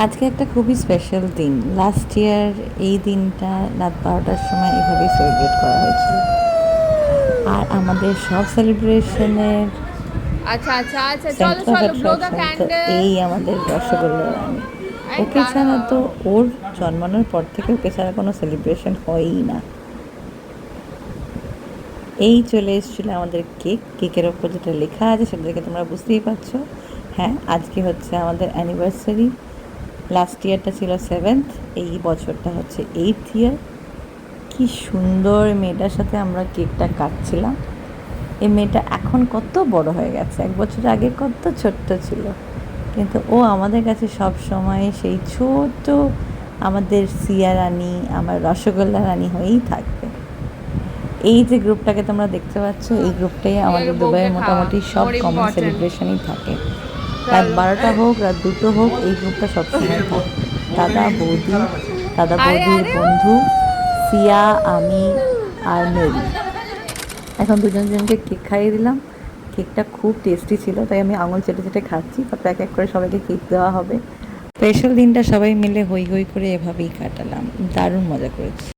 আজকে একটা খুবই স্পেশাল দিন। লাস্ট ইয়ার এই দিনটা রাত 12টার সময় এভাবেই সেলিব্রেট করা হয়েছিল। আর আমাদের সব সেলিব্রেশনের আচ্ছা আচ্ছা আচ্ছা, চলো সেন্টার অফ চলো, ব্লো দ্য অ্যাট্রাকশন তো ক্যান্ডেল। এই আমাদের রসগোল্লা রানী। এই ওকে ছাড়া দাঁড়াও। তো ওর জন্মানোর পর থেকে ওকে ছাড়া কোনো সেলিব্রেশন হয়ই না। এই চলে এসেছিলো আমাদের কেকের ওপর যেটা লেখা আছে সেটা দেখে তোমরা বুঝতেই পারছো। হ্যাঁ, আজকে হচ্ছে আমাদের অ্যানিভার্সারি। লাস্ট ইয়ারটা ছিল 7th, এই বছরটা হচ্ছে 8th ইয়ার। কি সুন্দর মেয়েটার সাথে আমরা কেকটা কাটছিলাম। এই মেয়েটা এখন কত বড় হয়ে গেছে, 1 বছর আগে কত ছোট্ট ছিল, কিন্তু ও আমাদের কাছে সব সময় সেই ছোট আমাদের সিয়া রানী, আমার রসগোল্লা রানী হয়েই থাকবে। এই যে গ্রুপটাকে তোমরা দেখতে পাচ্ছ, এই গ্রুপটাই আমাদের দুবাইয়ের মোটামুটি সব কমন সেলিব্রেশনই থাকে। রাত 12টা হোক, রাত 2টো হোক, এই গ্রুপটা সবসময় থাকে। দাদা বৌদি, দাদা আরে বৌদির আরে, বন্ধু সিয়া, আমি আর মেরি। এখন দুজনকে কেক খাইয়ে দিলাম। কেকটা খুব টেস্টি ছিল, তাই আমি আঙুল চেটে চেটে খাচ্ছি। তারপর এক এক করে সবাইকে কেক দেওয়া হবে। স্পেশাল দিনটা সবাই মিলে হই হই করে এভাবেই কাটালাম, দারুণ মজা করেছি।